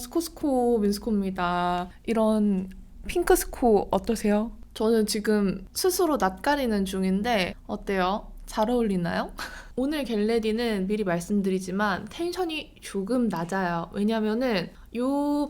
스코스코 민스코입니다. 이런 핑크 스코 어떠세요? 저는 지금 스스로 낯가리는 중인데 어때요? 잘 어울리나요? 오늘 겟레디는 미리 말씀드리지만 텐션이 조금 낮아요. 왜냐면은 이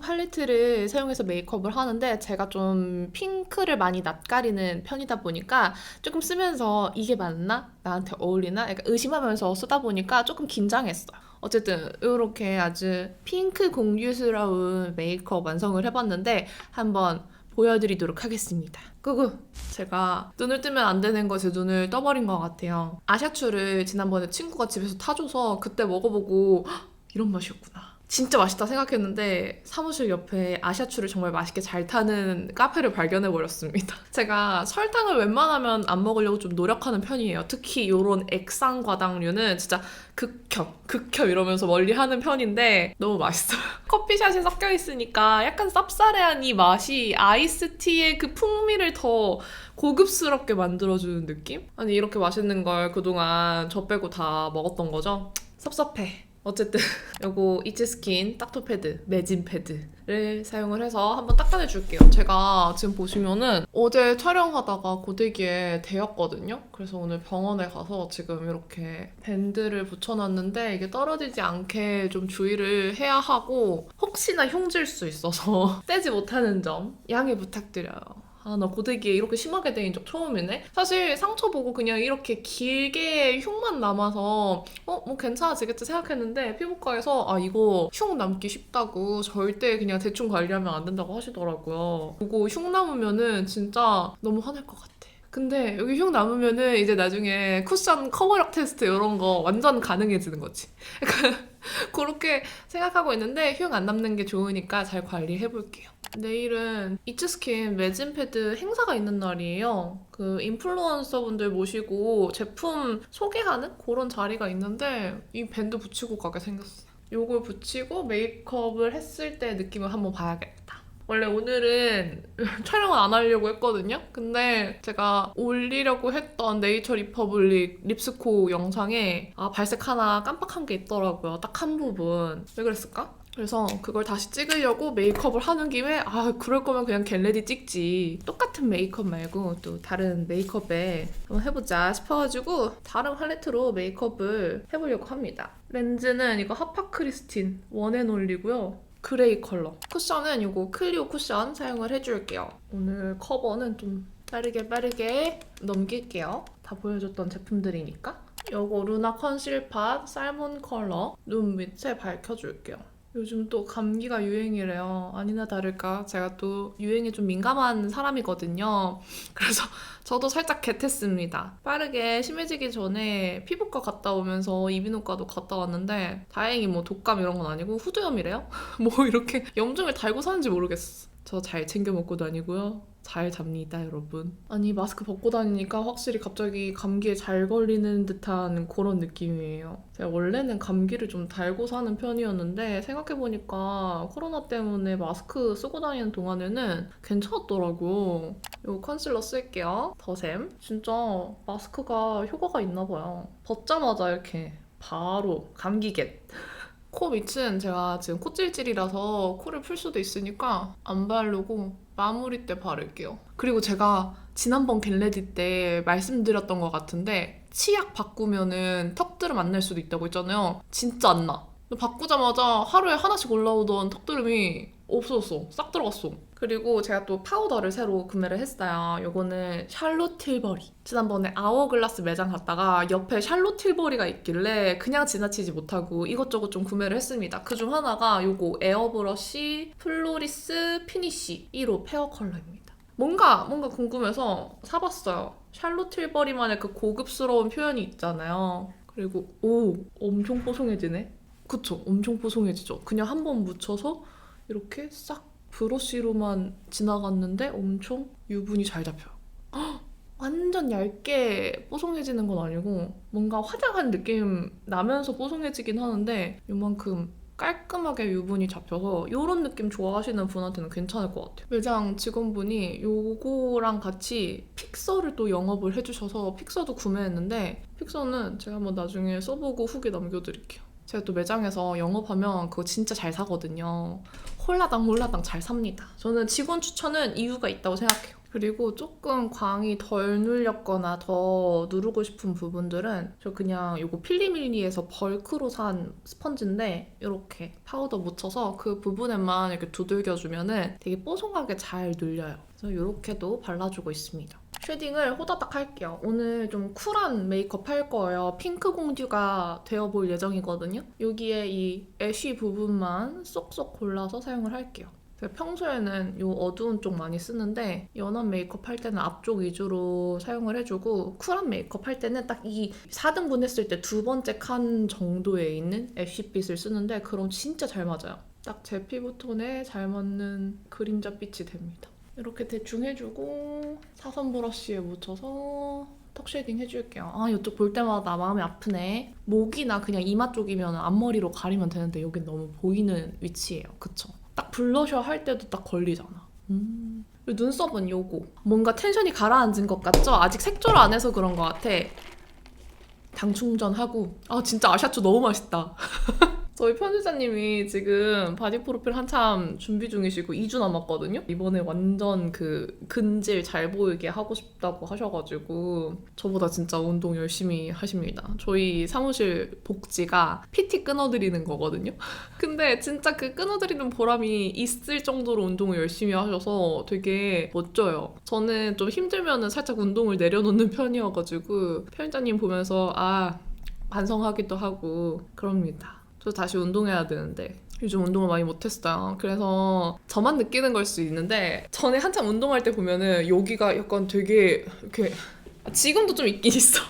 팔레트를 사용해서 메이크업을 하는데 제가 좀 핑크를 많이 낯가리는 편이다 보니까 조금 쓰면서 이게 맞나? 나한테 어울리나? 약간 의심하면서 쓰다 보니까 조금 긴장했어요. 어쨌든 이렇게 아주 핑크 공주스러운 메이크업 완성을 해봤는데 한번 보여드리도록 하겠습니다. 끄고! 제가 눈을 뜨면 안 되는 것에 눈을 떠버린 것 같아요. 아샤추를 지난번에 친구가 집에서 타줘서 그때 먹어보고 "헉, 이런 맛이었구나. 진짜 맛있다 생각했는데 사무실 옆에 아샤추를 정말 맛있게 잘 타는 카페를 발견해버렸습니다. 제가 설탕을 웬만하면 안 먹으려고 좀 노력하는 편이에요. 특히 이런 액상과당류는 진짜 극혐 이러면서 멀리하는 편인데 너무 맛있어요. 커피샷이 섞여 있으니까 약간 쌉싸래한 이 맛이 아이스티의 그 풍미를 더 고급스럽게 만들어주는 느낌? 아니 이렇게 맛있는 걸 그동안 저 빼고 다 먹었던 거죠? 섭섭해. 어쨌든 요거 이츠스킨 닥터패드 매진 패드를 사용을 해서 한번 닦아내줄게요. 제가 지금 보시면은 어제 촬영하다가 고데기에 데였거든요. 그래서 오늘 병원에 가서 지금 이렇게 밴드를 붙여놨는데 이게 떨어지지 않게 좀 주의를 해야 하고 혹시나 흉질 수 있어서 떼지 못하는 점 양해 부탁드려요. 나 고데기에 이렇게 심하게 데인 적 처음이네? 사실 상처 보고 그냥 이렇게 길게 흉만 남아서 뭐 괜찮아지겠지 생각했는데 피부과에서 이거 흉 남기 쉽다고 절대 그냥 대충 관리하면 안 된다고 하시더라고요. 그리고 흉 남으면은 진짜 너무 화날 것 같아. 근데 여기 흉 남으면은 이제 나중에 쿠션 커버력 테스트 이런 거 완전 가능해지는 거지. 약간 그렇게 생각하고 있는데 흉 안 남는 게 좋으니까 잘 관리해볼게요. 내일은 이츠스킨 매진 패드 행사가 있는 날이에요. 그 인플루언서분들 모시고 제품 소개하는 그런 자리가 있는데 이 밴드 붙이고 가게 생겼어요. 요걸 붙이고 메이크업을 했을 때 느낌을 한번 봐야겠다. 원래 오늘은 촬영을 안 하려고 했거든요? 근데 제가 올리려고 했던 네이처 리퍼블릭 립스코 영상에 발색 하나 깜빡한 게 있더라고요. 딱 한 부분. 왜 그랬을까? 그래서 그걸 다시 찍으려고 메이크업을 하는 김에 그럴 거면 그냥 겟레디 찍지. 똑같은 메이크업 말고 또 다른 메이크업에 한번 해보자 싶어가지고 다른 팔레트로 메이크업을 해보려고 합니다. 렌즈는 이거 하파크리스틴 원앤올리고요. 그레이 컬러. 쿠션은 이거 클리오 쿠션 사용을 해줄게요. 오늘 커버는 좀 빠르게 넘길게요. 다 보여줬던 제품들이니까. 요거 루나 컨실팟 살몬 컬러 눈 밑에 밝혀줄게요. 요즘 또 감기가 유행이래요. 아니나 다를까 제가 또 유행에 좀 민감한 사람이거든요. 그래서 저도 살짝 겟했습니다. 빠르게 심해지기 전에 피부과 갔다 오면서 이비인후과도 갔다 왔는데 다행히 뭐 독감 이런 건 아니고 후두염이래요? 뭐 이렇게 염증을 달고 사는지 모르겠어. 저 잘 챙겨 먹고 다니고요. 잘 잡니다, 여러분. 아니, 마스크 벗고 다니니까 확실히 갑자기 감기에 잘 걸리는 듯한 그런 느낌이에요. 제가 원래는 감기를 좀 달고 사는 편이었는데 생각해보니까 코로나 때문에 마스크 쓰고 다니는 동안에는 괜찮았더라고요. 이 컨실러 쓸게요. 더샘. 진짜 마스크가 효과가 있나 봐요. 벗자마자 이렇게 바로 감기겟. 코 밑은 제가 지금 콧질질이라서 코를 풀 수도 있으니까 안 바르고 마무리 때 바를게요. 그리고 제가 지난번 겟레디 때 말씀드렸던 것 같은데 치약 바꾸면은 턱드름 안 날 수도 있다고 했잖아요. 진짜 안 나. 바꾸자마자 하루에 하나씩 올라오던 턱드름이 없어졌어. 싹 들어갔어. 그리고 제가 또 파우더를 새로 구매를 했어요. 요거는 샬롯 틸버리. 지난번에 아워글라스 매장 갔다가 옆에 샬롯 틸버리가 있길래 그냥 지나치지 못하고 이것저것 좀 구매를 했습니다. 그중 하나가 요거 에어브러쉬 플로리스 피니쉬 1호 페어 컬러입니다. 뭔가 궁금해서 사봤어요. 샬롯 틸버리만의 그 고급스러운 표현이 있잖아요. 그리고 엄청 뽀송해지네. 그쵸? 엄청 뽀송해지죠? 그냥 한번 묻혀서 이렇게 싹 브러쉬로만 지나갔는데 엄청 유분이 잘 잡혀요. 완전 얇게 뽀송해지는 건 아니고 뭔가 화장한 느낌 나면서 뽀송해지긴 하는데 요만큼 깔끔하게 유분이 잡혀서 이런 느낌 좋아하시는 분한테는 괜찮을 것 같아요. 매장 직원분이 요거랑 같이 픽서를 또 영업을 해주셔서 픽서도 구매했는데 픽서는 제가 한번 나중에 써보고 후기 남겨드릴게요. 제가 또 매장에서 영업하면 그거 진짜 잘 사거든요. 홀라당 잘 삽니다. 저는 직원 추천은 이유가 있다고 생각해요. 그리고 조금 광이 덜 눌렸거나 더 누르고 싶은 부분들은 저 그냥 이거 필리밀리에서 벌크로 산 스펀지인데 이렇게 파우더 묻혀서 그 부분에만 이렇게 두들겨주면은 되게 뽀송하게 잘 눌려요. 그래서 이렇게도 발라주고 있습니다. 쉐딩을 호다닥 할게요. 오늘 좀 쿨한 메이크업 할 거예요. 핑크 공주가 되어볼 예정이거든요. 여기에 이 애쉬 부분만 쏙쏙 골라서 사용을 할게요. 제가 평소에는 이 어두운 쪽 많이 쓰는데 연한 메이크업 할 때는 앞쪽 위주로 사용을 해주고 쿨한 메이크업 할 때는 딱 이 4등분 했을 때 두 번째 칸 정도에 있는 애쉬빛을 쓰는데 그럼 진짜 잘 맞아요. 딱 제 피부톤에 잘 맞는 그림자빛이 됩니다. 이렇게 대충 해주고 사선 브러쉬에 묻혀서 턱 쉐딩 해줄게요. 아, 이쪽 볼 때마다 마음이 아프네. 목이나 그냥 이마 쪽이면 앞머리로 가리면 되는데 여긴 너무 보이는 위치예요. 그쵸? 딱 블러셔 할 때도 딱 걸리잖아. 눈썹은 요거. 뭔가 텐션이 가라앉은 것 같죠? 아직 색조를 안 해서 그런 것 같아. 당 충전하고. 아, 진짜 아샤추 너무 맛있다. 저희 편집자님이 지금 바디 프로필 한참 준비 중이시고 2주 남았거든요? 이번에 완전 그 근질 잘 보이게 하고 싶다고 하셔가지고 저보다 진짜 운동 열심히 하십니다. 저희 사무실 복지가 PT 끊어드리는 거거든요? 근데 진짜 그 끊어드리는 보람이 있을 정도로 운동을 열심히 하셔서 되게 멋져요. 저는 좀 힘들면은 살짝 운동을 내려놓는 편이어가지고 편집자님 보면서 반성하기도 하고 그럽니다. 저 다시 운동해야 되는데 요즘 운동을 많이 못했어요. 그래서 저만 느끼는 걸 수 있는데 전에 한참 운동할 때 보면은 여기가 약간 되게 이렇게 지금도 좀 있긴 있어.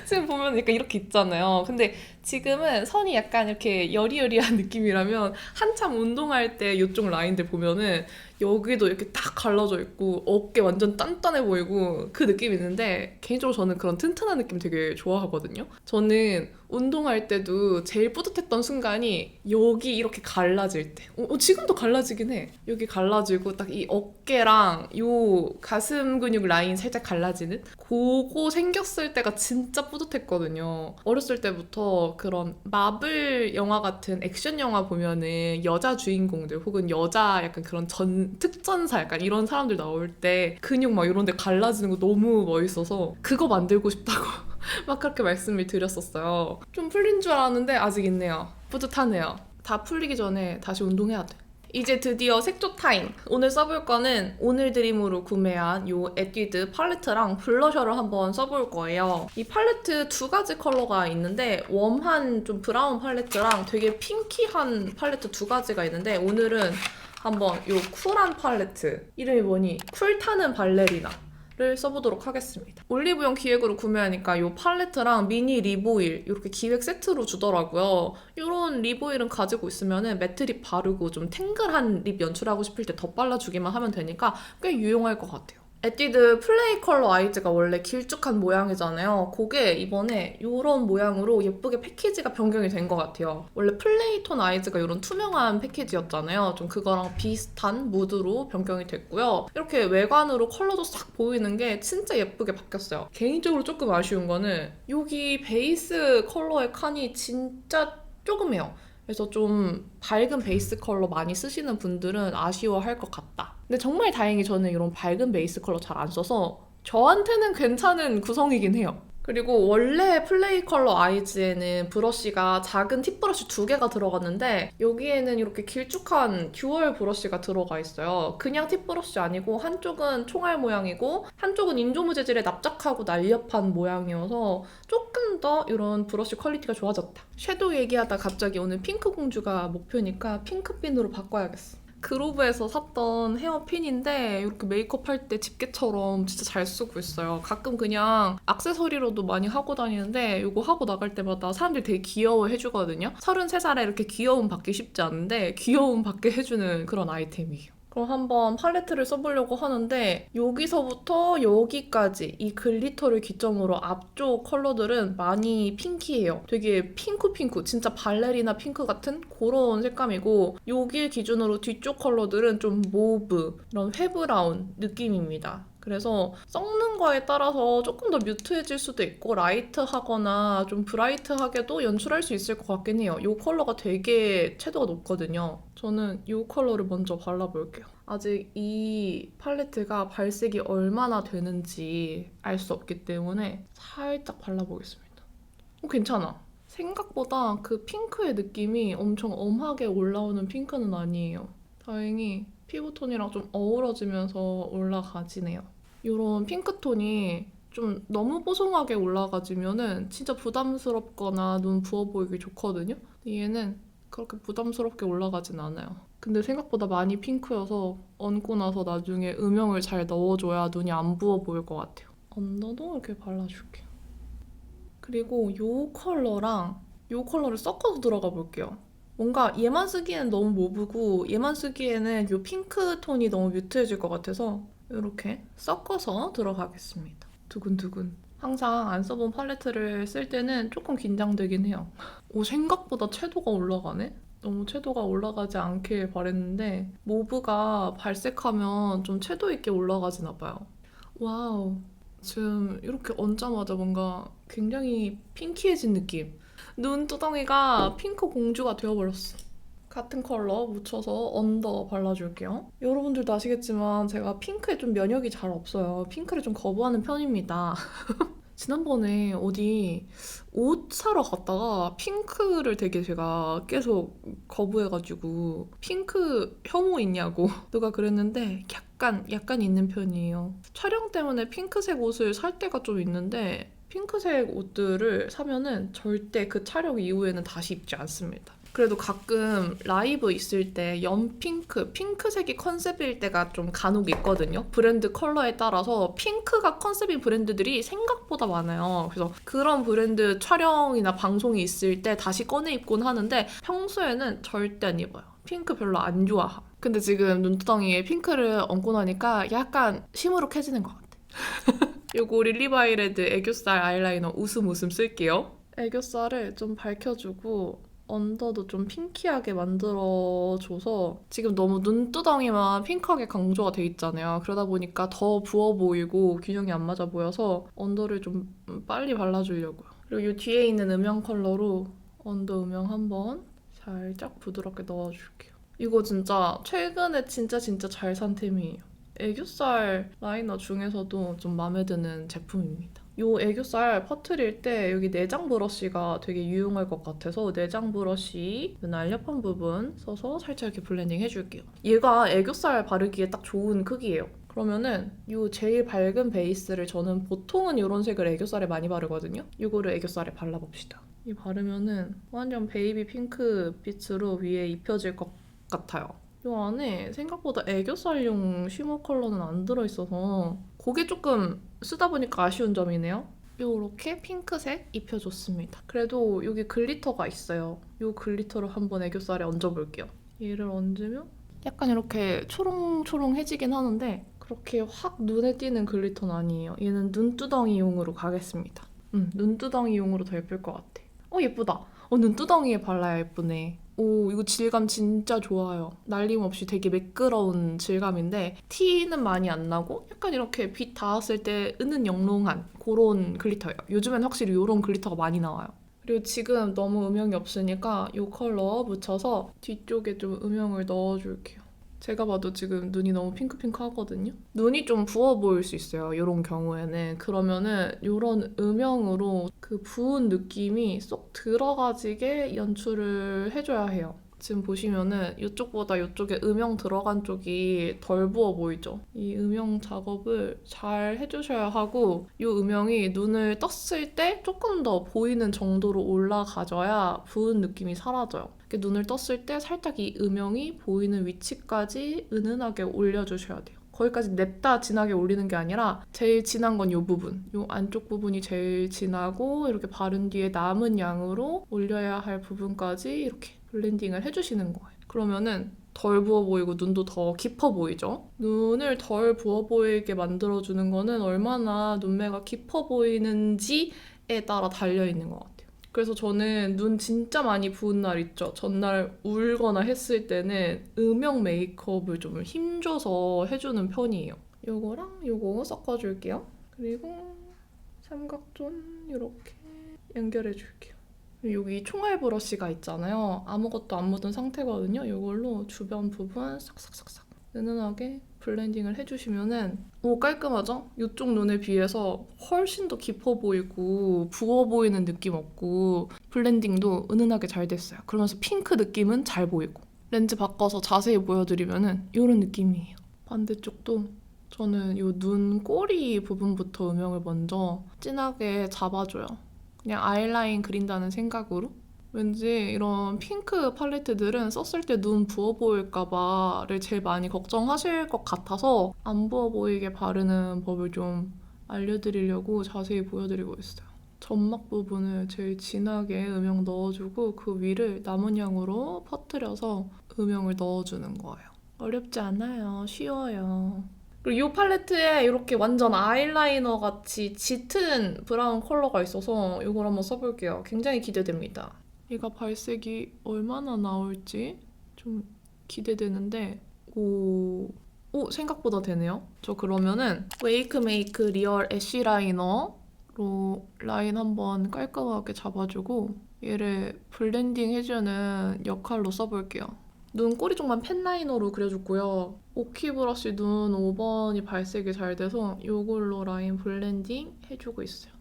지금 보면 약간 이렇게 있잖아요. 근데 지금은 선이 약간 이렇게 여리여리한 느낌이라면 한참 운동할 때 이쪽 라인들 보면은 여기도 이렇게 딱 갈라져 있고 어깨 완전 단단해 보이고 그 느낌이 있는데 개인적으로 저는 그런 튼튼한 느낌 되게 좋아하거든요. 저는 운동할 때도 제일 뿌듯했던 순간이 여기 이렇게 갈라질 때. 지금도 갈라지긴 해. 여기 갈라지고 딱 이 어깨랑 요 가슴 근육 라인 살짝 갈라지는 그거 생겼을 때가 진짜 뿌듯했거든요. 어렸을 때부터 그런 마블 영화 같은 액션 영화 보면은 여자 주인공들 혹은 여자 약간 그런 특전사 약간 이런 사람들 나올 때 근육 막 이런 데 갈라지는 거 너무 멋있어서 그거 만들고 싶다고 막 그렇게 말씀을 드렸었어요. 좀 풀린 줄 알았는데 아직 있네요. 뿌듯하네요. 다 풀리기 전에 다시 운동해야 돼. 이제 드디어 색조 타임! 오늘 써볼 거는 오늘 드림으로 구매한 요 에뛰드 팔레트랑 블러셔를 한번 써볼 거예요. 이 팔레트 두 가지 컬러가 있는데 웜한 좀 브라운 팔레트랑 되게 핑키한 팔레트 두 가지가 있는데 오늘은 한번 요 쿨한 팔레트, 이름이 뭐니? 쿨타는 발레리나 를 써보도록 하겠습니다. 올리브영 기획으로 구매하니까 이 팔레트랑 미니 립오일 이렇게 기획 세트로 주더라고요. 이런 립오일은 가지고 있으면 매트 립 바르고 좀 탱글한 립 연출하고 싶을 때 더 발라주기만 하면 되니까 꽤 유용할 것 같아요. 에뛰드 플레이 컬러 아이즈가 원래 길쭉한 모양이잖아요. 그게 이번에 이런 모양으로 예쁘게 패키지가 변경이 된 것 같아요. 원래 플레이 톤 아이즈가 이런 투명한 패키지였잖아요. 좀 그거랑 비슷한 무드로 변경이 됐고요. 이렇게 외관으로 컬러도 싹 보이는 게 진짜 예쁘게 바뀌었어요. 개인적으로 조금 아쉬운 거는 여기 베이스 컬러의 칸이 진짜 조그매요. 그래서 좀 밝은 베이스 컬러 많이 쓰시는 분들은 아쉬워할 것 같다. 근데 정말 다행히 저는 이런 밝은 베이스 컬러 잘 안 써서 저한테는 괜찮은 구성이긴 해요. 그리고 원래 플레이 컬러 아이즈에는 브러쉬가 작은 팁 브러쉬 2개가 들어갔는데 여기에는 이렇게 길쭉한 듀얼 브러쉬가 들어가 있어요. 그냥 팁 브러쉬 아니고 한쪽은 총알 모양이고 한쪽은 인조무 재질에 납작하고 날렵한 모양이어서 조금 더 이런 브러쉬 퀄리티가 좋아졌다. 섀도우 얘기하다 갑자기 오늘 핑크 공주가 목표니까 핑크핀으로 바꿔야겠어. 그로브에서 샀던 헤어핀인데 이렇게 메이크업 할 때 집게처럼 진짜 잘 쓰고 있어요. 가끔 그냥 액세서리로도 많이 하고 다니는데 이거 하고 나갈 때마다 사람들이 되게 귀여워해주거든요. 33살에 이렇게 귀여움 받기 쉽지 않은데 귀여움 받게 해주는 그런 아이템이에요. 그럼 한번 팔레트를 써보려고 하는데 여기서부터 여기까지 이 글리터를 기점으로 앞쪽 컬러들은 많이 핑키해요. 되게 핑크핑크, 진짜 발레리나 핑크 같은 그런 색감이고 여길 기준으로 뒤쪽 컬러들은 좀 모브, 이런 회브라운 느낌입니다. 그래서 섞는 거에 따라서 조금 더 뮤트해질 수도 있고 라이트하거나 좀 브라이트하게도 연출할 수 있을 것 같긴 해요. 이 컬러가 되게 채도가 높거든요. 저는 이 컬러를 먼저 발라볼게요. 아직 이 팔레트가 발색이 얼마나 되는지 알 수 없기 때문에 살짝 발라보겠습니다. 괜찮아. 생각보다 그 핑크의 느낌이 엄청 엄하게 올라오는 핑크는 아니에요. 다행히 피부톤이랑 좀 어우러지면서 올라가지네요. 이런 핑크톤이 좀 너무 뽀송하게 올라가지면은 진짜 부담스럽거나 눈 부어 보이기 좋거든요. 근데 얘는 그렇게 부담스럽게 올라가진 않아요. 근데 생각보다 많이 핑크여서 얹고 나서 나중에 음영을 잘 넣어줘야 눈이 안 부어 보일 것 같아요. 언더도 이렇게 발라줄게요. 그리고 이 컬러랑 이 컬러를 섞어서 들어가 볼게요. 뭔가 얘만 쓰기에는 너무 모브고 얘만 쓰기에는 이 핑크 톤이 너무 뮤트해질 것 같아서 이렇게 섞어서 들어가겠습니다. 두근두근. 항상 안 써본 팔레트를 쓸 때는 조금 긴장되긴 해요. 오, 생각보다 채도가 올라가네? 너무 채도가 올라가지 않길 바랬는데 모브가 발색하면 좀 채도 있게 올라가지나 봐요. 와우. 지금 이렇게 얹자마자 뭔가 굉장히 핑키해진 느낌. 눈두덩이가 핑크 공주가 되어버렸어. 같은 컬러 묻혀서 언더 발라줄게요. 여러분들도 아시겠지만 제가 핑크에 좀 면역이 잘 없어요. 핑크를 좀 거부하는 편입니다. 지난번에 어디 옷 사러 갔다가 핑크를 되게 제가 계속 거부해가지고 핑크 혐오 있냐고 누가 그랬는데 약간 있는 편이에요. 촬영 때문에 핑크색 옷을 살 때가 좀 있는데 핑크색 옷들을 사면은 절대 그 촬영 이후에는 다시 입지 않습니다. 그래도 가끔 라이브 있을 때 연핑크, 핑크색이 컨셉일 때가 좀 간혹 있거든요. 브랜드 컬러에 따라서 핑크가 컨셉인 브랜드들이 생각보다 많아요. 그래서 그런 브랜드 촬영이나 방송이 있을 때 다시 꺼내 입곤 하는데 평소에는 절대 안 입어요. 핑크 별로 안 좋아함. 근데 지금 눈두덩이에 핑크를 얹고 나니까 약간 시무룩해지는 것 같아. 요거 릴리바이레드 애교살 아이라이너 웃음 쓸게요. 애교살을 좀 밝혀주고 언더도 좀 핑키하게 만들어줘서 지금 너무 눈두덩이만 핑크하게 강조가 돼 있잖아요. 그러다 보니까 더 부어 보이고 균형이 안 맞아 보여서 언더를 좀 빨리 발라주려고요. 그리고 이 뒤에 있는 음영 컬러로 언더 음영 한번 살짝 부드럽게 넣어줄게요. 이거 진짜 최근에 진짜 잘 산 템이에요. 애교살 라이너 중에서도 좀 마음에 드는 제품입니다. 이 애교살 퍼트릴 때 여기 내장 브러쉬가 되게 유용할 것 같아서 내장 브러쉬 날렵한 부분 써서 살짝 이렇게 블렌딩 해줄게요. 얘가 애교살 바르기에 딱 좋은 크기예요. 그러면은 이 제일 밝은 베이스를 저는 보통은 이런 색을 애교살에 많이 바르거든요. 이거를 애교살에 발라봅시다. 이 바르면은 완전 베이비 핑크 빛으로 위에 입혀질 것 같아요. 이 안에 생각보다 애교살용 쉬머 컬러는 안 들어있어서 그게 조금 쓰다 보니까 아쉬운 점이네요. 이렇게 핑크색 입혀줬습니다. 그래도 여기 글리터가 있어요. 이 글리터를 한번 애교살에 얹어볼게요. 얘를 얹으면 약간 이렇게 초롱초롱해지긴 하는데 그렇게 확 눈에 띄는 글리터는 아니에요. 얘는 눈두덩이용으로 가겠습니다. 눈두덩이용으로 더 예쁠 것 같아. 예쁘다. 눈두덩이에 발라야 예쁘네. 오, 이거 질감 진짜 좋아요. 날림없이 되게 매끄러운 질감인데 티는 많이 안 나고 약간 이렇게 빛 닿았을 때 은은 영롱한 그런 글리터예요. 요즘엔 확실히 이런 글리터가 많이 나와요. 그리고 지금 너무 음영이 없으니까 이 컬러 묻혀서 뒤쪽에 좀 음영을 넣어줄게요. 제가 봐도 지금 눈이 너무 핑크핑크 하거든요. 눈이 좀 부어 보일 수 있어요. 이런 경우에는. 그러면은 이런 음영으로 그 부은 느낌이 쏙 들어가지게 연출을 해줘야 해요. 지금 보시면은 이쪽보다 이쪽에 음영 들어간 쪽이 덜 부어 보이죠? 이 음영 작업을 잘 해주셔야 하고 이 음영이 눈을 떴을 때 조금 더 보이는 정도로 올라가져야 부은 느낌이 사라져요. 이렇게 눈을 떴을 때 살짝 이 음영이 보이는 위치까지 은은하게 올려주셔야 돼요. 거기까지 냅다 진하게 올리는 게 아니라 제일 진한 건 이 부분. 이 안쪽 부분이 제일 진하고 이렇게 바른 뒤에 남은 양으로 올려야 할 부분까지 이렇게 블렌딩을 해주시는 거예요. 그러면은 덜 부어 보이고 눈도 더 깊어 보이죠? 눈을 덜 부어 보이게 만들어주는 거는 얼마나 눈매가 깊어 보이는지에 따라 달려있는 것 같아요. 그래서 저는 눈 진짜 많이 부은 날 있죠. 전날 울거나 했을 때는 음영 메이크업을 좀 힘줘서 해주는 편이에요. 요거랑 요거 섞어줄게요. 그리고 삼각존 이렇게 연결해줄게요. 여기 총알 브러쉬가 있잖아요. 아무것도 안 묻은 상태거든요. 이걸로 주변 부분 싹싹싹싹 은은하게 블렌딩을 해주시면은 깔끔하죠? 이쪽 눈에 비해서 훨씬 더 깊어 보이고 부어 보이는 느낌 없고 블렌딩도 은은하게 잘 됐어요. 그러면서 핑크 느낌은 잘 보이고 렌즈 바꿔서 자세히 보여드리면은 이런 느낌이에요. 반대쪽도 저는 이 눈 꼬리 부분부터 음영을 먼저 진하게 잡아줘요. 그냥 아이라인 그린다는 생각으로. 왠지 이런 핑크 팔레트들은 썼을 때 눈 부어 보일까봐를 제일 많이 걱정하실 것 같아서 안 부어 보이게 바르는 법을 좀 알려드리려고 자세히 보여드리고 있어요. 점막 부분을 제일 진하게 음영 넣어주고 그 위를 남은 양으로 퍼뜨려서 음영을 넣어주는 거예요. 어렵지 않아요. 쉬워요. 그리고 이 팔레트에 이렇게 완전 아이라이너 같이 짙은 브라운 컬러가 있어서 이걸 한번 써볼게요. 굉장히 기대됩니다. 얘가 발색이 얼마나 나올지 좀 기대되는데 생각보다 되네요. 저 그러면은 웨이크메이크 리얼 애쉬 라이너로 라인 한번 깔끔하게 잡아주고 얘를 블렌딩 해주는 역할로 써볼게요. 눈 꼬리 쪽만 펜 라이너로 그려줬고요. 오키 브러쉬 눈 5번이 발색이 잘 돼서 이걸로 라인 블렌딩 해주고 있어요.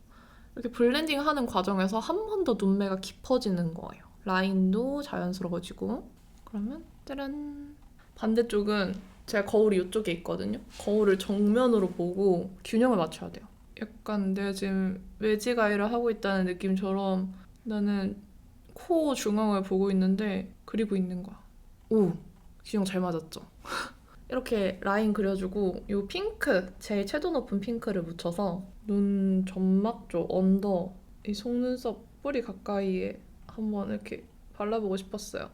이렇게 블렌딩 하는 과정에서 한 번 더 눈매가 깊어지는 거예요. 라인도 자연스러워지고. 그러면 짜란! 반대쪽은 제가 거울이 이쪽에 있거든요. 거울을 정면으로 보고 균형을 맞춰야 돼요. 약간 내가 지금 외지가이를 하고 있다는 느낌처럼 나는 코 중앙을 보고 있는데 그리고 있는 거야. 균형 잘 맞았죠? 이렇게 라인 그려주고 이 핑크, 제일 채도 높은 핑크를 묻혀서 눈 점막 쪽 언더 이 속눈썹 뿌리 가까이에 한번 이렇게 발라보고 싶었어요.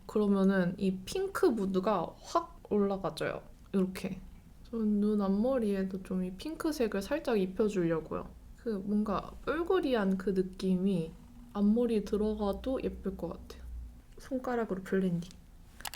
그러면은 이 핑크 무드가 확 올라가져요. 이렇게. 전 눈 앞머리에도 좀 이 핑크색을 살짝 입혀주려고요. 그 뭔가 뿔그리한 그 느낌이 앞머리에 들어가도 예쁠 것 같아요. 손가락으로 블렌딩.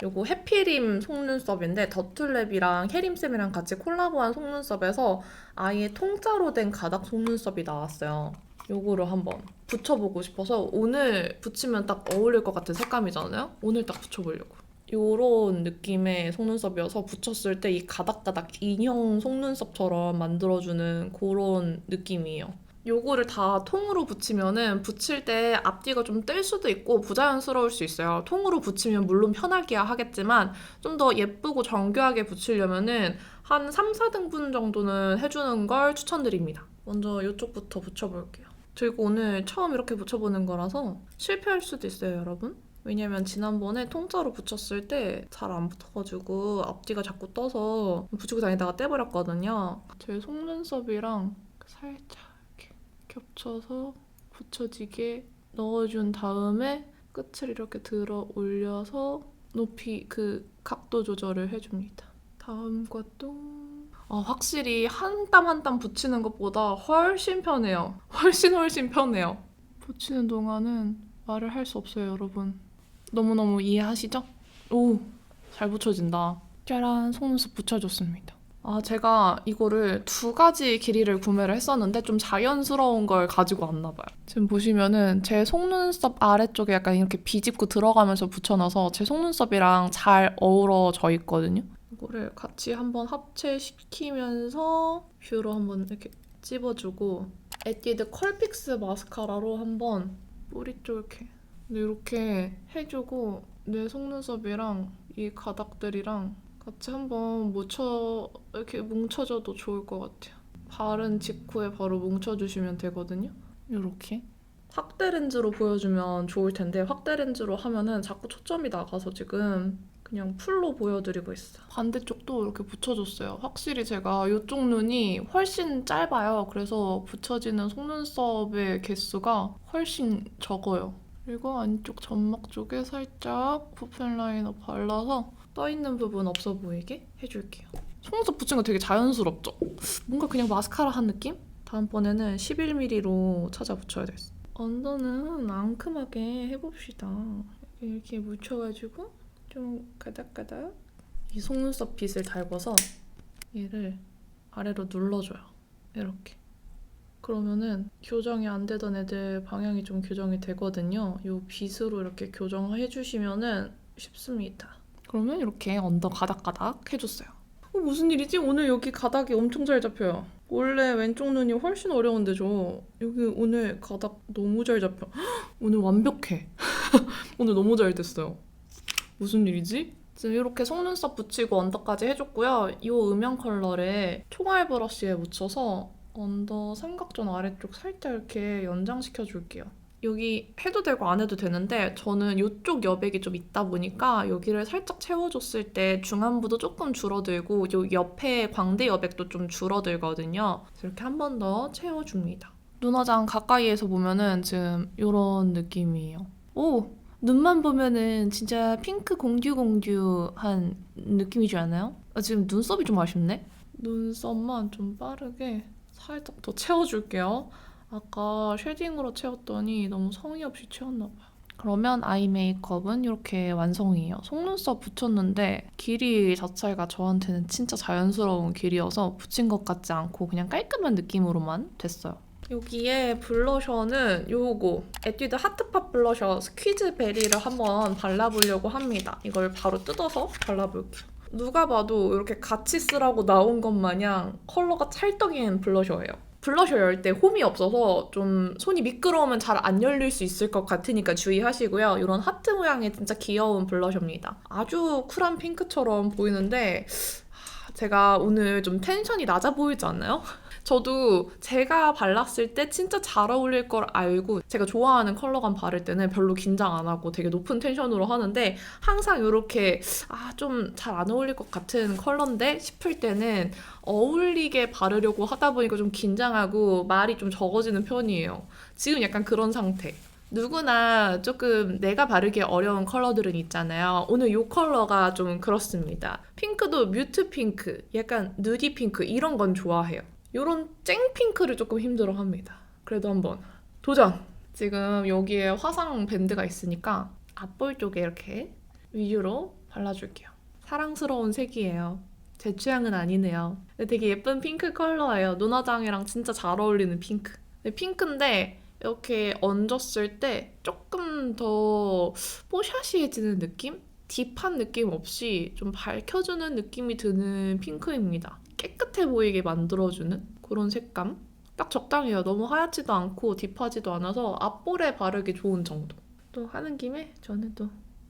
요거 해피림 속눈썹인데 더툴랩이랑 해림쌤이랑 같이 콜라보한 속눈썹에서 아예 통짜로 된 가닥 속눈썹이 나왔어요. 요거를 한번 붙여보고 싶어서 오늘 붙이면 딱 어울릴 것 같은 색감이잖아요? 오늘 딱 붙여보려고. 요런 느낌의 속눈썹이어서 붙였을 때 이 가닥가닥 인형 속눈썹처럼 만들어주는 그런 느낌이에요. 요거를 다 통으로 붙이면은 붙일 때 앞뒤가 좀 뜰 수도 있고 부자연스러울 수 있어요. 통으로 붙이면 물론 편하기야 하겠지만 좀 더 예쁘고 정교하게 붙이려면은 한 3, 4등분 정도는 해주는 걸 추천드립니다. 먼저 이쪽부터 붙여볼게요. 저 이거 오늘 처음 이렇게 붙여보는 거라서 실패할 수도 있어요, 여러분. 왜냐면 지난번에 통짜로 붙였을 때 잘 안 붙어가지고 앞뒤가 자꾸 떠서 붙이고 다니다가 떼버렸거든요. 제 속눈썹이랑 살짝 겹쳐서 붙여지게 넣어준 다음에 끝을 이렇게 들어 올려서 높이 그 각도 조절을 해줍니다. 다음 것도 확실히 한 땀 한 땀 붙이는 것보다 훨씬 편해요. 훨씬 편해요. 붙이는 동안은 말을 할 수 없어요, 여러분. 너무너무 이해하시죠? 잘 붙여진다. 짜란, 속눈썹 붙여줬습니다. 제가 이거를 2가지 길이를 구매를 했었는데 좀 자연스러운 걸 가지고 왔나 봐요. 지금 보시면은 제 속눈썹 아래쪽에 약간 이렇게 비집고 들어가면서 붙여놔서 제 속눈썹이랑 잘 어우러져 있거든요. 이거를 같이 한번 합체시키면서 뷰로 한번 이렇게 찝어주고 에뛰드 컬픽스 마스카라로 한번 뿌리 쪽 이렇게 해주고 내 속눈썹이랑 이 가닥들이랑 같이 한번 이렇게 뭉쳐줘도 좋을 것 같아요. 바른 직후에 바로 뭉쳐주시면 되거든요. 이렇게. 확대 렌즈로 보여주면 좋을 텐데 확대 렌즈로 하면은 자꾸 초점이 나가서 지금 그냥 풀로 보여드리고 있어요. 반대쪽도 이렇게 붙여줬어요. 확실히 제가 이쪽 눈이 훨씬 짧아요. 그래서 붙여지는 속눈썹의 개수가 훨씬 적어요. 그리고 안쪽 점막 쪽에 살짝 푸펜 라이너 발라서 떠있는 부분 없어 보이게 해줄게요. 속눈썹 붙인 거 되게 자연스럽죠? 뭔가 그냥 마스카라 한 느낌? 다음번에는 11mm로 찾아 붙여야 되겠어. 언더는 앙큼하게 해봅시다. 이렇게 묻혀가지고 좀 가닥가닥 이 속눈썹 빗을 달궈서 얘를 아래로 눌러줘요. 이렇게. 그러면은 교정이 안 되던 애들 방향이 좀 교정이 되거든요. 이 빗으로 이렇게 교정해 주시면은 쉽습니다. 그러면 이렇게 언더 가닥가닥 해줬어요. 무슨 일이지? 오늘 여기 가닥이 엄청 잘 잡혀요. 원래 왼쪽 눈이 훨씬 어려운데 여기 오늘 가닥 너무 잘 잡혀. 오늘 완벽해. 오늘 너무 잘 됐어요. 무슨 일이지? 지금 이렇게 속눈썹 붙이고 언더까지 해줬고요. 이 음영 컬러를 총알 브러쉬에 묻혀서 언더 삼각존 아래쪽 살짝 이렇게 연장시켜 줄게요. 여기 해도 되고 안 해도 되는데 저는 이쪽 여백이 좀 있다 보니까 여기를 살짝 채워줬을 때 중안부도 조금 줄어들고 이 옆에 광대 여백도 좀 줄어들거든요. 이렇게 한 번 더 채워줍니다. 눈화장 가까이에서 보면은 지금 이런 느낌이에요. 오! 눈만 보면은 진짜 핑크 공듀공듀한 느낌이지 않아요? 지금 눈썹이 좀 아쉽네? 눈썹만 좀 빠르게 살짝 더 채워줄게요. 아까 쉐딩으로 채웠더니 너무 성의 없이 채웠나봐요. 그러면 아이 메이크업은 이렇게 완성이에요. 속눈썹 붙였는데 길이 자체가 저한테는 진짜 자연스러운 길이어서 붙인 것 같지 않고 그냥 깔끔한 느낌으로만 됐어요. 여기에 블러셔는 요거 에뛰드 하트팝 블러셔 스퀴즈 베리를 한번 발라보려고 합니다. 이걸 바로 뜯어서 발라볼게요. 누가 봐도 이렇게 같이 쓰라고 나온 것 마냥 컬러가 찰떡인 블러셔예요. 블러셔 열 때 홈이 없어서 좀 손이 미끄러우면 잘 안 열릴 수 있을 것 같으니까 주의하시고요. 이런 하트 모양의 진짜 귀여운 블러셔입니다. 아주 쿨한 핑크처럼 보이는데 제가 오늘 좀 텐션이 낮아 보이지 않나요? 저도 제가 발랐을 때 진짜 잘 어울릴 걸 알고 제가 좋아하는 컬러감 바를 때는 별로 긴장 안 하고 되게 높은 텐션으로 하는데 항상 이렇게 좀 잘 안 어울릴 것 같은 컬러인데 싶을 때는 어울리게 바르려고 하다 보니까 좀 긴장하고 말이 좀 적어지는 편이에요. 지금 약간 그런 상태. 누구나 조금 내가 바르기 어려운 컬러들은 있잖아요. 오늘 이 컬러가 좀 그렇습니다. 핑크도 뮤트 핑크, 약간 누디 핑크 이런 건 좋아해요. 이런 쨍 핑크를 조금 힘들어합니다. 그래도 한번 도전! 지금 여기에 화상 밴드가 있으니까 앞볼 쪽에 이렇게 위주로 발라줄게요. 사랑스러운 색이에요. 제 취향은 아니네요. 근데 되게 예쁜 핑크 컬러예요. 눈화장이랑 진짜 잘 어울리는 핑크. 근데 핑크인데 이렇게 얹었을 때 조금 더 뽀샤시해지는 느낌? 딥한 느낌 없이 좀 밝혀주는 느낌이 드는 핑크입니다. 깨끗해 보이게 만들어주는 그런 색감? 딱 적당해요. 너무 하얗지도 않고 딥하지도 않아서 앞볼에 바르기 좋은 정도. 또 하는 김에 저는 또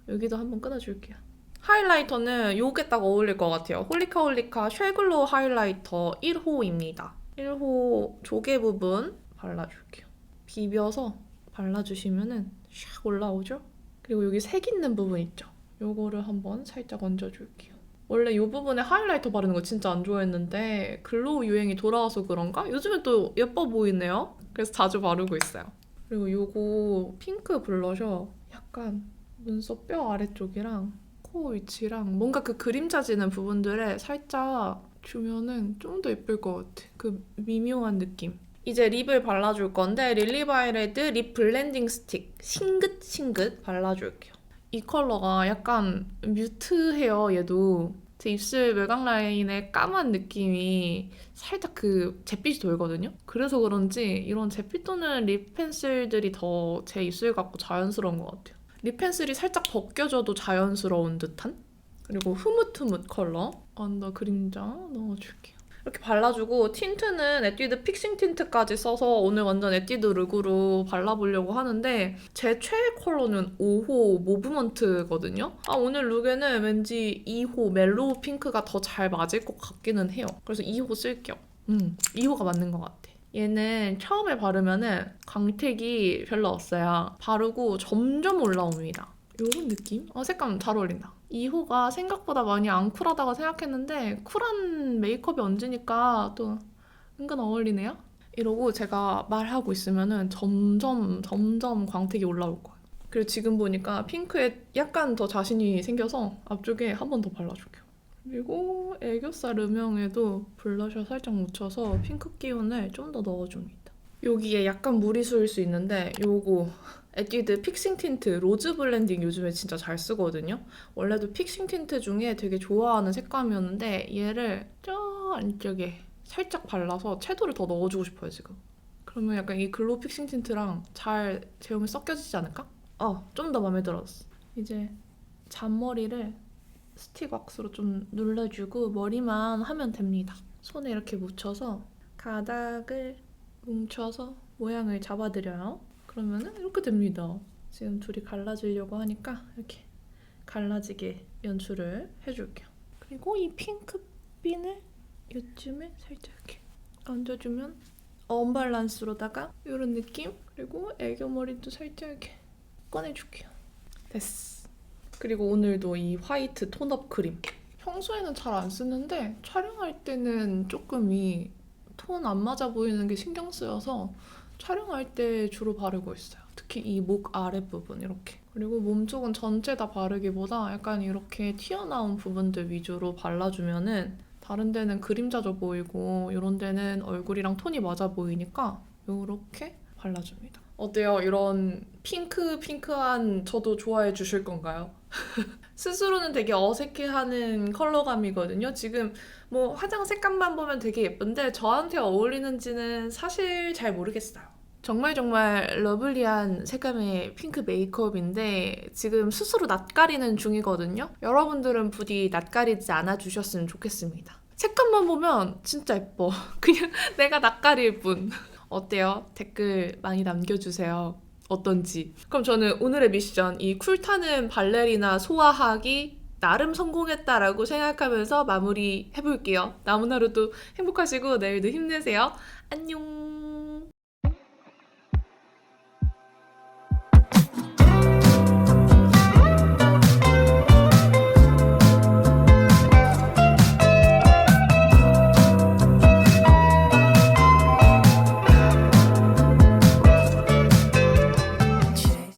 여기도 한번 끊어줄게요. 하이라이터는 요게 딱 어울릴 것 같아요. 홀리카홀리카 쉘글로우 하이라이터 1호입니다. 1호 조개 부분 발라줄게요. 비벼서 발라주시면은 샥 올라오죠? 그리고 여기 색 있는 부분 있죠? 요거를 한번 살짝 얹어줄게요. 원래 이 부분에 하이라이터 바르는 거 진짜 안 좋아했는데 글로우 유행이 돌아와서 그런가? 요즘엔 또 예뻐 보이네요. 그래서 자주 바르고 있어요. 그리고 요거 핑크 블러셔 약간 눈썹 뼈 아래쪽이랑 코 위치랑 뭔가 그 그림자 지는 부분들에 살짝 주면은 좀 더 예쁠 것 같아. 그 미묘한 느낌. 이제 립을 발라줄 건데 릴리바이레드 립 블렌딩 스틱 싱긋싱긋 발라줄게요. 이 컬러가 약간 뮤트해요, 얘도. 제 입술 외곽 라인의 까만 느낌이 살짝 그 잿빛이 돌거든요? 그래서 그런지 이런 잿빛 도는 립 펜슬들이 더 제 입술 같고 자연스러운 것 같아요. 립 펜슬이 살짝 벗겨져도 자연스러운 듯한? 그리고 흐뭇흐뭇 컬러 언더 그림자 넣어줄게요. 이렇게 발라주고 틴트는 에뛰드 픽싱 틴트까지 써서 오늘 완전 에뛰드 룩으로 발라보려고 하는데 제 최애 컬러는 5호 모브먼트거든요. 오늘 룩에는 왠지 2호 멜로우 핑크가 더 잘 맞을 것 같기는 해요. 그래서 2호 쓸게요. 2호가 맞는 것 같아. 얘는 처음에 바르면은 광택이 별로 없어요. 바르고 점점 올라옵니다. 이런 느낌? 색감 잘 어울린다. 2호가 생각보다 많이 안 쿨하다고 생각했는데 쿨한 메이크업이 얹으니까 또 은근 어울리네요. 이러고 제가 말하고 있으면은 점점 광택이 올라올 거예요. 그리고 지금 보니까 핑크에 약간 더 자신이 생겨서 앞쪽에 한 번 더 발라줄게요. 그리고 애교살 음영에도 블러셔 살짝 묻혀서 핑크 기운을 좀 더 넣어줍니다. 여기에 약간 무리수일 수 있는데 요거 에뛰드 픽싱 틴트 로즈 블렌딩 요즘에 진짜 잘 쓰거든요. 원래도 픽싱 틴트 중에 되게 좋아하는 색감이었는데 얘를 저 안쪽에 살짝 발라서 채도를 더 넣어주고 싶어요, 지금. 그러면 약간 이 글로우 픽싱 틴트랑 잘 제형이 섞여지지 않을까? 좀 더 마음에 들었어. 이제 잔머리를 스틱 왁스로 좀 눌러주고 머리만 하면 됩니다. 손에 이렇게 묻혀서 가닥을 뭉쳐서 모양을 잡아드려요. 그러면은 이렇게 됩니다. 지금 둘이 갈라지려고 하니까 이렇게 갈라지게 연출을 해줄게요. 그리고 이 핑크핀을 이쯤에 살짝 이렇게 얹어주면 언밸런스로다가 이런 느낌? 그리고 애교머리도 살짝 이렇게 꺼내줄게요. 됐어. 그리고 오늘도 이 화이트 톤업 크림. 평소에는 잘 안 쓰는데 촬영할 때는 조금 이 톤 안 맞아 보이는 게 신경 쓰여서 촬영할 때 주로 바르고 있어요. 특히 이 목 아랫부분 이렇게. 그리고 몸 쪽은 전체 다 바르기보다 약간 이렇게 튀어나온 부분들 위주로 발라주면은 다른 데는 그림자져 보이고 이런 데는 얼굴이랑 톤이 맞아 보이니까 이렇게 발라줍니다. 어때요? 이런 핑크한 저도 좋아해 주실 건가요? 스스로는 되게 어색해하는 컬러감이거든요. 지금 뭐 화장 색감만 보면 되게 예쁜데 저한테 어울리는지는 사실 잘 모르겠어요. 정말 러블리한 색감의 핑크 메이크업인데 지금 스스로 낯가리는 중이거든요. 여러분들은 부디 낯가리지 않아 주셨으면 좋겠습니다. 색감만 보면 진짜 예뻐. 그냥 내가 낯가릴 뿐. 어때요? 댓글 많이 남겨주세요. 어떤지. 그럼 저는 오늘의 미션, 이 쿨타는 발레리나 소화하기 나름 성공했다라고 생각하면서 마무리 해볼게요. 남은 하루도 행복하시고 내일도 힘내세요. 안녕.